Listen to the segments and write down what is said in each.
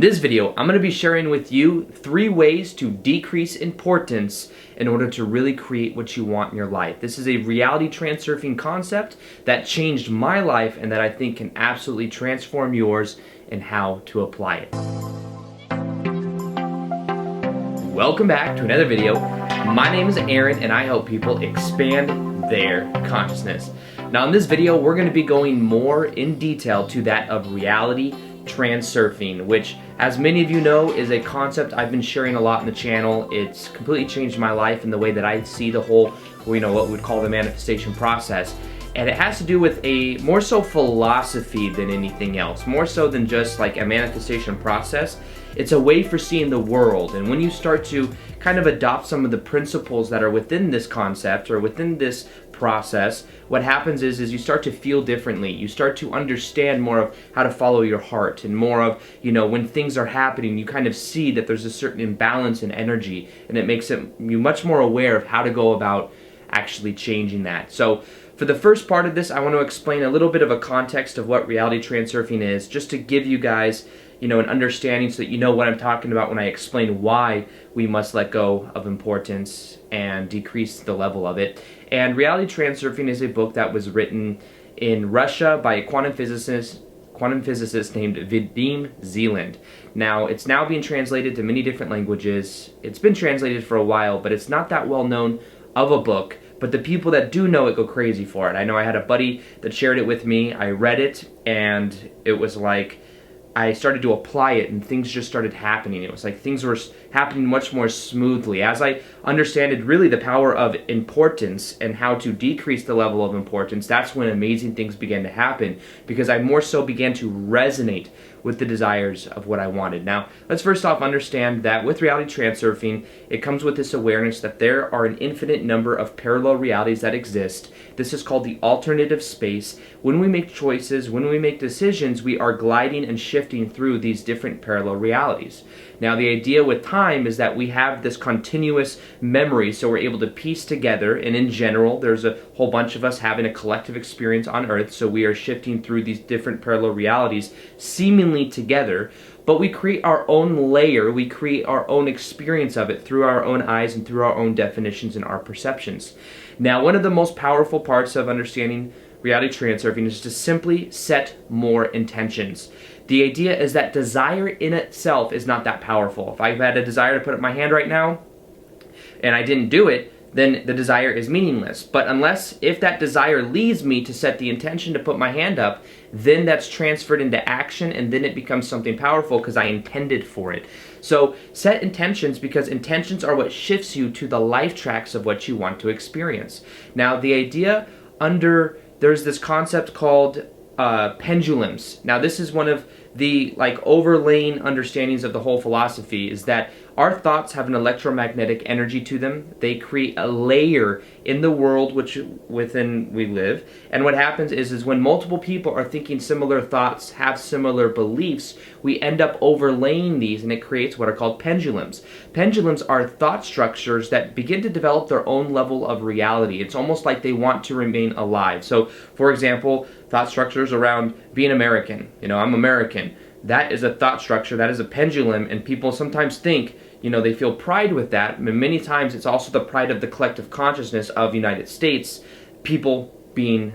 this video, I'm going to be sharing with you 3 ways to decrease importance in order to really create what you want in your life. This is a reality transurfing concept that changed my life and that I think can absolutely transform yours and how to apply it. Welcome back to another video. My name is Aaron and I help people expand their consciousness. Now in this video, we're going to be going more in detail to that of reality transurfing, which, as many of you know, is a concept I've been sharing a lot in the channel. It's completely changed my life in the way that I see the whole, what we'd call the manifestation process. And it has to do with a more so philosophy than anything else, more so than just like a manifestation process. It's a way for seeing the world. And when you start to kind of adopt some of the principles that are within this concept or within this process, what happens is you start to feel differently. You start to understand more of how to follow your heart, and more of, when things are happening, you kind of see that there's a certain imbalance in energy, and it makes you much more aware of how to go about actually changing that. So for the first part of this, I want to explain a little bit of a context of what reality transurfing is, just to give you guys an understanding so that you know what I'm talking about when I explain why we must let go of importance and decrease the level of it. And Reality Transurfing is a book that was written in Russia by a quantum physicist named Vadim Zeland. Now, it's now being translated to many different languages. It's been translated for a while, but it's not that well known of a book. But the people that do know it go crazy for it. I know I had a buddy that shared it with me. I read it, and it was like I started to apply it and things just started happening. It was like things were happening much more smoothly. As I understood really the power of importance and how to decrease the level of importance, that's when amazing things began to happen, because I more so began to resonate with the desires of what I wanted. Now, let's first off understand that with reality transurfing, it comes with this awareness that there are an infinite number of parallel realities that exist. This is called the alternative space. When we make choices, when we make decisions, we are gliding and shifting through these different parallel realities. Now, the idea with time is that we have this continuous memory, so we're able to piece together, and in general, there's a whole bunch of us having a collective experience on Earth, so we are shifting through these different parallel realities, seemingly together, but we create our own layer, we create our own experience of it through our own eyes and through our own definitions and our perceptions. Now, one of the most powerful parts of understanding reality transurfing is to simply set more intentions. The idea is that desire in itself is not that powerful. If I've had a desire to put up my hand right now and I didn't do it, then the desire is meaningless. But if that desire leads me to set the intention to put my hand up, then that's transferred into action, and then it becomes something powerful because I intended for it. So set intentions, because intentions are what shifts you to the life tracks of what you want to experience. Now, the idea there's this concept called pendulums. Now, this is one of the overlaying understandings of the whole philosophy, is that our thoughts have an electromagnetic energy to them. They create a layer in the world within we live. And what happens is when multiple people are thinking similar thoughts, have similar beliefs, we end up overlaying these, and it creates what are called pendulums. Pendulums are thought structures that begin to develop their own level of reality. It's almost like they want to remain alive. So, for example, thought structures around being American. I'm American. That is a thought structure, that is a pendulum, and people sometimes think, they feel pride with that. And many times it's also the pride of the collective consciousness of the United States, people being,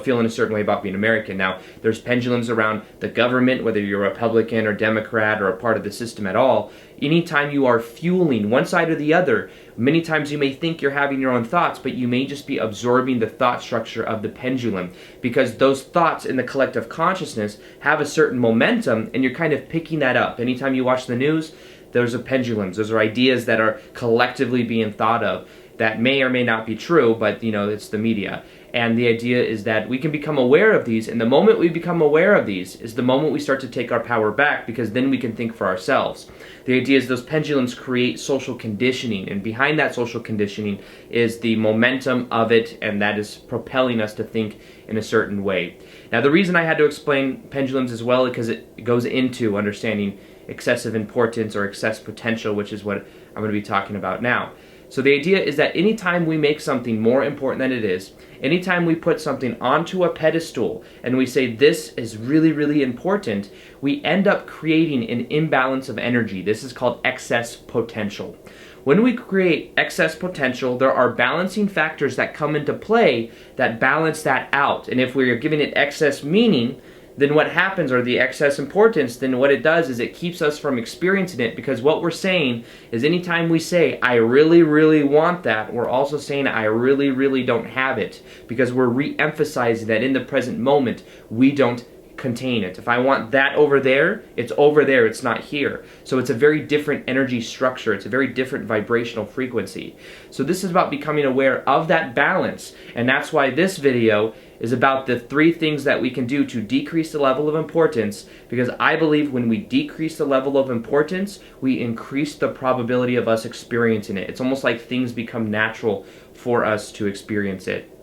feeling a certain way about being American. Now, there's pendulums around the government, whether you're Republican or Democrat or a part of the system at all. Anytime you are fueling one side or the other, many times you may think you're having your own thoughts, but you may just be absorbing the thought structure of the pendulum, because those thoughts in the collective consciousness have a certain momentum, and you're kind of picking that up. Anytime you watch the news, those are pendulums. Those are ideas that are collectively being thought of that may or may not be true, but it's the media. And the idea is that we can become aware of these, and the moment we become aware of these is the moment we start to take our power back, because then we can think for ourselves. The idea is those pendulums create social conditioning, and behind that social conditioning is the momentum of it, and that is propelling us to think in a certain way. Now, the reason I had to explain pendulums as well is because it goes into understanding excessive importance or excess potential, which is what I'm going to be talking about now. So the idea is that anytime we make something more important than it is, anytime we put something onto a pedestal and we say this is really, really important, we end up creating an imbalance of energy. This is called excess potential. When we create excess potential, there are balancing factors that come into play that balance that out. And if we're giving it excess meaning, then what happens, or the excess importance, then what it does is it keeps us from experiencing it, because what we're saying is anytime we say, I really, really want that, we're also saying, I really, really don't have it, because we're re-emphasizing that in the present moment, we don't contain it. If I want that over there, it's not here. So it's a very different energy structure. It's a very different vibrational frequency. So this is about becoming aware of that balance, and that's why this video is about the 3 things that we can do to decrease the level of importance, because I believe when we decrease the level of importance, we increase the probability of us experiencing it. It's almost like things become natural for us to experience it.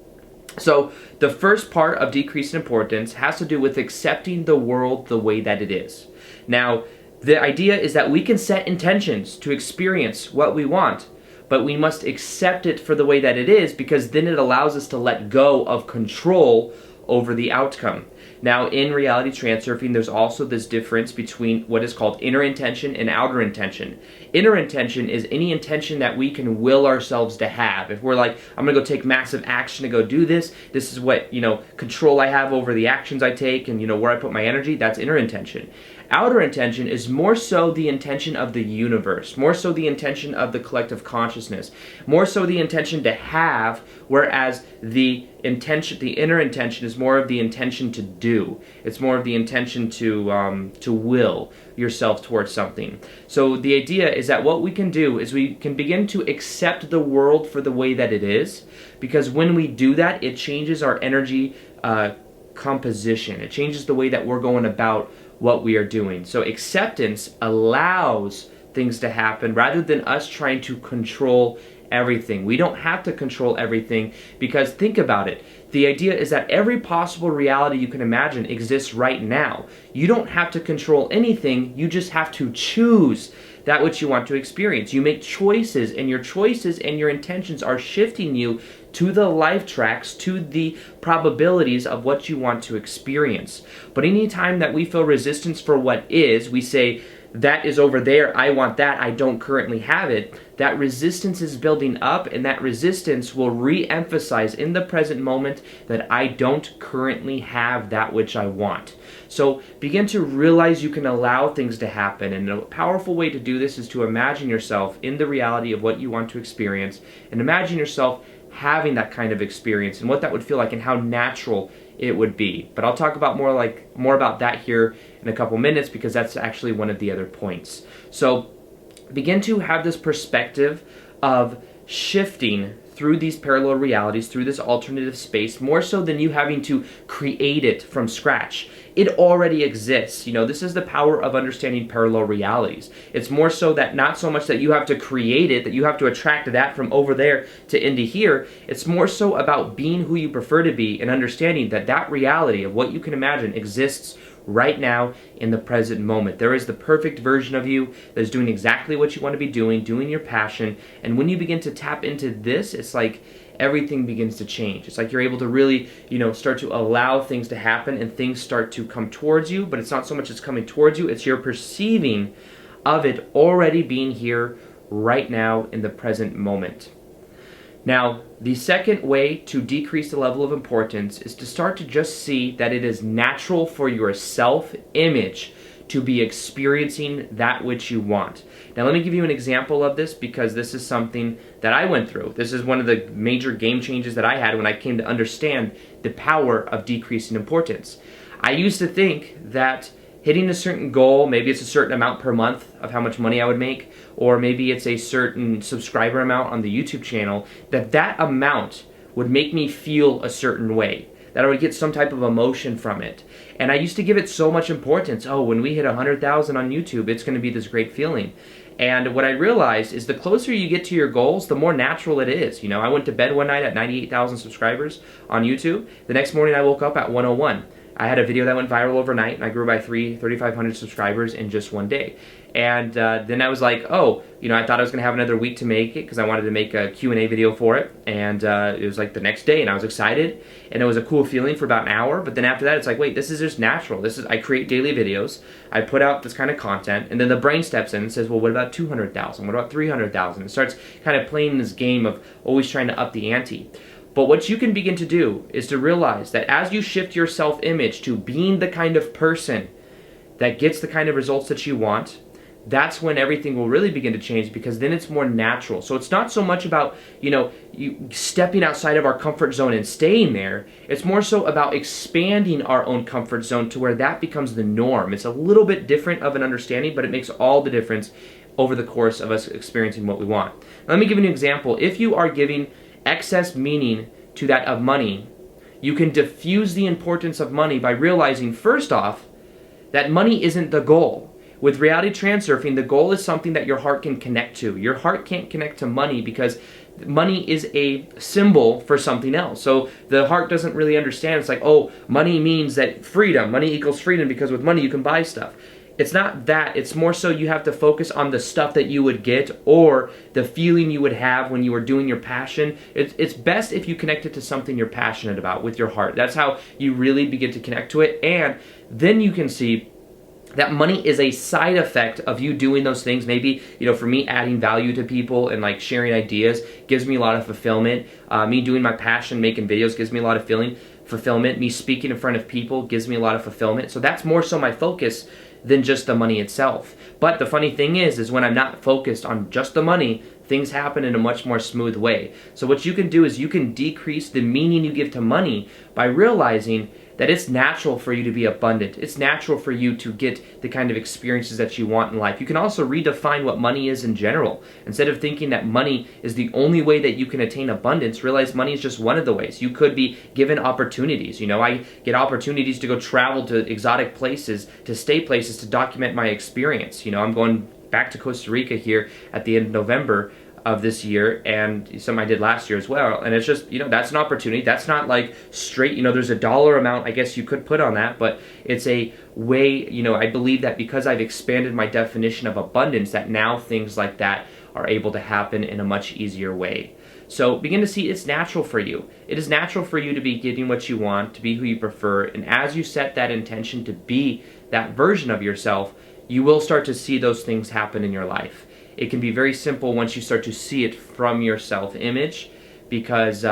So the first part of decreasing importance has to do with accepting the world the way that it is. Now, the idea is that we can set intentions to experience what we want, but we must accept it for the way that it is, because then it allows us to let go of control over the outcome. Now, in reality transurfing, there's also this difference between what is called inner intention and outer intention. Inner intention is any intention that we can will ourselves to have. If we're like, I'm gonna go take massive action to go do this, this is what, control I have over the actions I take and, where I put my energy, that's inner intention. Outer intention is more so the intention of the universe, more so the intention of the collective consciousness, more so the intention to have, whereas the inner intention is more of the intention to do. It's more of the intention to will yourself towards something. So the idea is that what we can do is we can begin to accept the world for the way that it is, because when we do that, it changes our energy composition. It changes the way that we're going about what we are doing. So acceptance allows things to happen rather than us trying to control everything. We don't have to control everything, because think about it. The idea is that every possible reality you can imagine exists right now. You don't have to control anything, you just have to choose that which you want to experience. You make choices, and your intentions are shifting you to the life tracks, to the probabilities of what you want to experience. But anytime that we feel resistance for what is, we say, that is over there, I want that, I don't currently have it, that resistance is building up, and that resistance will re-emphasize in the present moment that I don't currently have that which I want. So begin to realize you can allow things to happen, and a powerful way to do this is to imagine yourself in the reality of what you want to experience, and imagine yourself having that kind of experience and what that would feel like and how natural it would be. But I'll talk about more about that here in a couple minutes, because that's actually one of the other points. So begin to have this perspective of shifting through these parallel realities, through this alternative space, more so than you having to create it from scratch. It already exists. This is the power of understanding parallel realities. It's more so that not so much that you have to create it, that you have to attract that from over there to into here. It's more so about being who you prefer to be and understanding that that reality of what you can imagine exists right now in the present moment. There is the perfect version of you that is doing exactly what you want to be doing your passion, and when you begin to tap into this, it's like everything begins to change. It's like you're able to really, start to allow things to happen, and things start to come towards you, but it's not so much it's coming towards you, it's your perceiving of it already being here right now in the present moment. Now, the second way to decrease the level of importance is to start to just see that it is natural for your self-image to be experiencing that which you want. Now, let me give you an example of this, because this is something that I went through. This is one of the major game changes that I had when I came to understand the power of decreasing importance. I used to think that hitting a certain goal, maybe it's a certain amount per month of how much money I would make, or maybe it's a certain subscriber amount on the YouTube channel, that amount would make me feel a certain way, that I would get some type of emotion from it. And I used to give it so much importance. Oh, when we hit 100,000 on YouTube, it's going to be this great feeling. And what I realized is the closer you get to your goals, the more natural it is. I went to bed one night at 98,000 subscribers on YouTube. The next morning I woke up at 101. I had a video that went viral overnight, and I grew by 3,500 subscribers in just one day. And then I was like, oh, you know, I thought I was going to have another week to make it because I wanted to make a Q&A video for it. And it was like the next day, and I was excited, and it was a cool feeling for about an hour. But then after that, it's like, wait, this is just natural. I create daily videos. I put out this kind of content, and then the brain steps in and says, well, what about 200,000? What about 300,000? It starts kind of playing this game of always trying to up the ante. But what you can begin to do is to realize that as you shift your self-image to being the kind of person that gets the kind of results that you want, that's when everything will really begin to change, because then it's more natural. So it's not so much about, you know, you stepping outside of our comfort zone and staying there. It's more so about expanding our own comfort zone to where that becomes the norm. It's a little bit different of an understanding, but it makes all the difference over the course of us experiencing what we want. Let me give you an example. If you are giving excess meaning to that of money, you can diffuse the importance of money by realizing, first off, that money isn't the goal. With reality transurfing, the goal is something that your heart can connect to. Your heart can't connect to money because money is a symbol for something else. So the heart doesn't really understand. It's like, oh, money means that freedom. Money equals freedom because with money you can buy stuff. It's not that. It's more so you have to focus on the stuff that you would get or the feeling you would have when you were doing your passion. It's best if you connect it to something you're passionate about with your heart. That's how you really begin to connect to it. And then you can see that money is a side effect of you doing those things. Maybe, you know, for me, adding value to people and like sharing ideas gives me a lot of fulfillment. Me doing my passion, making videos, gives me a lot of fulfillment. Me speaking in front of people gives me a lot of fulfillment. So that's more so my focus than just the money itself. But the funny thing is when I'm not focused on just the money, things happen in a much more smooth way. So what you can do is you can decrease the meaning you give to money by realizing that it's natural for you to be abundant. It's natural for you to get the kind of experiences that you want in life. You can also redefine what money is in general. Instead of thinking that money is the only way that you can attain abundance, realize money is just one of the ways. You could be given opportunities. You know, I get opportunities to go travel to exotic places, to stay places, to document my experience. You know, I'm going back to Costa Rica here at the end of November of this year, and some I did last year as well, and it's just, you know, that's an opportunity. That's not like straight, you know, there's a dollar amount I guess you could put on that, but it's a way, you know, I believe that because I've expanded my definition of abundance, that now things like that are able to happen in a much easier way. So begin to see it's natural for you. It is natural for you to be getting what you want, to be who you prefer, and as you set that intention to be that version of yourself, you will start to see those things happen in your life. It can be very simple once you start to see it from your self-image, because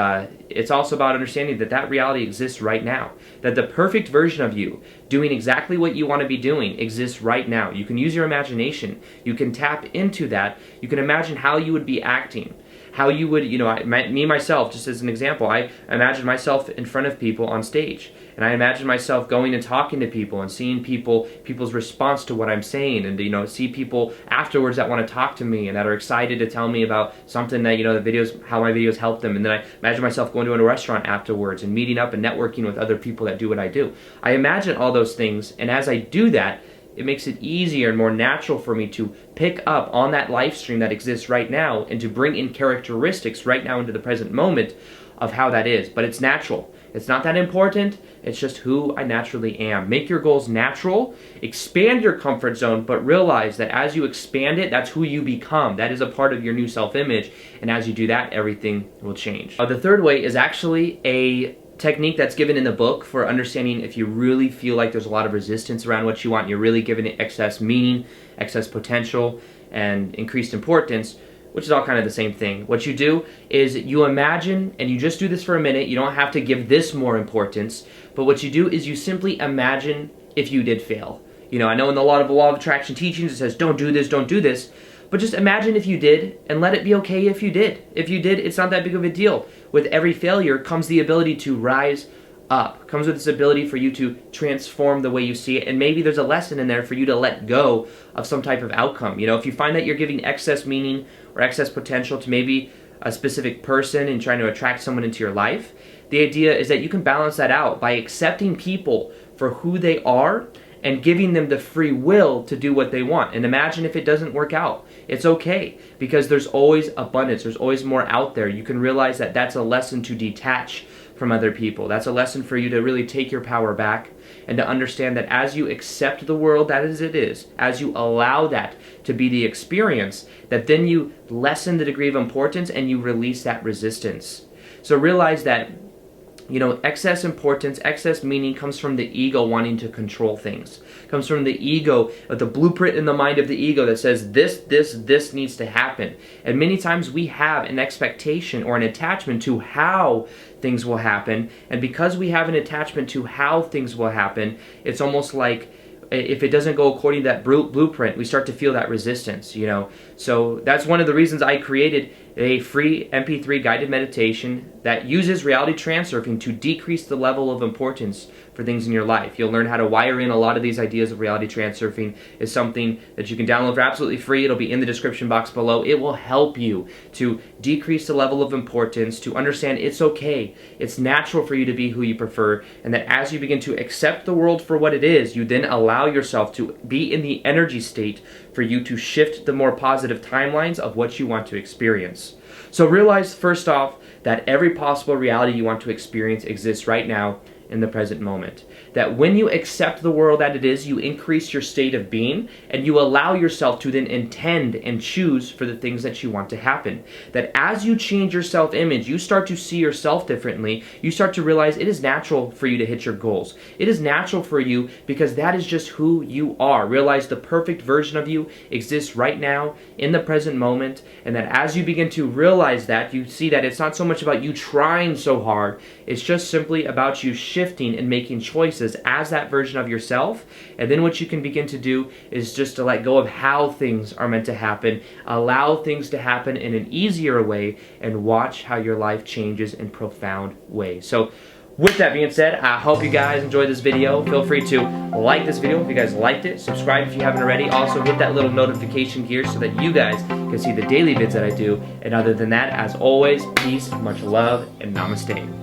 it's also about understanding that that reality exists right now. That the perfect version of you, doing exactly what you want to be doing, exists right now. You can use your imagination. You can tap into that. You can imagine how you would be acting. How you would, you know, me myself, just as an example, I imagine myself in front of people on stage. And I imagine myself going and talking to people and seeing people's response to what I'm saying, and, you know, see people afterwards that want to talk to me and that are excited to tell me about something that, you know, the videos, how my videos help them. And then I imagine myself going to a restaurant afterwards and meeting up and networking with other people that do what I do. I imagine all those things, and as I do that, it makes it easier and more natural for me to pick up on that live stream that exists right now and to bring in characteristics right now into the present moment of how that is. But it's natural. It's not that important. It's just who I naturally am. Make your goals natural. Expand your comfort zone, but realize that as you expand it, that's who you become. That is a part of your new self-image. And as you do that, everything will change. The third way is actually a technique that's given in the book for understanding if you really feel like there's a lot of resistance around what you want, you're really giving it excess meaning, excess potential, and increased importance, which is all kind of the same thing. What you do is you imagine, and you just do this for a minute, you don't have to give this more importance, but what you do is you simply imagine if you did fail. You know, I know in a lot of law of attraction teachings it says don't do this, but just imagine if you did, and let it be okay if you did. If you did, it's not that big of a deal. With every failure comes the ability to rise up, comes with this ability for you to transform the way you see it, and maybe there's a lesson in there for you to let go of some type of outcome. You know, if you find that you're giving excess meaning or excess potential to maybe a specific person and trying to attract someone into your life, the idea is that you can balance that out by accepting people for who they are and giving them the free will to do what they want. And imagine if it doesn't work out. It's okay, because there's always abundance. There's always more out there. You can realize that that's a lesson to detach from other people. That's a lesson for you to really take your power back and to understand that as you accept the world that as it is, as you allow that to be the experience, that then you lessen the degree of importance and you release that resistance. So realize that, you know, excess importance, excess meaning comes from the ego wanting to control things. Comes from the ego, the blueprint in the mind of the ego that says this needs to happen. And many times we have an expectation or an attachment to how things will happen. And because we have an attachment to how things will happen, it's almost like if it doesn't go according to that blueprint, we start to feel that resistance, you know. So that's one of the reasons I created a free MP3 guided meditation that uses reality transurfing to decrease the level of importance for things in your life. You'll learn how to wire in a lot of these ideas of reality transurfing. Is something that you can download for absolutely free. It'll be in the description box below. It will help you to decrease the level of importance, to understand it's okay, it's natural for you to be who you prefer, and that as you begin to accept the world for what it is, you then allow yourself to be in the energy state for you to shift the more positive timelines of what you want to experience. So realize first off that every possible reality you want to experience exists right now in the present moment. That when you accept the world that it is, you increase your state of being and you allow yourself to then intend and choose for the things that you want to happen. That as you change your self-image, you start to see yourself differently. You start to realize it is natural for you to hit your goals. It is natural for you because that is just who you are. Realize the perfect version of you exists right now in the present moment, and that as you begin to realize that, you see that it's not so much about you trying so hard, it's just simply about you shifting and making choices as that version of yourself. And then what you can begin to do is just to let go of how things are meant to happen, allow things to happen in an easier way, and watch how your life changes in profound ways. So with that being said, I hope you guys enjoyed this video. Feel free to like this video if you guys liked it. Subscribe if you haven't already. Also hit that little notification here so that you guys can see the daily vids that I do. And other than that, as always, peace, much love, and namaste.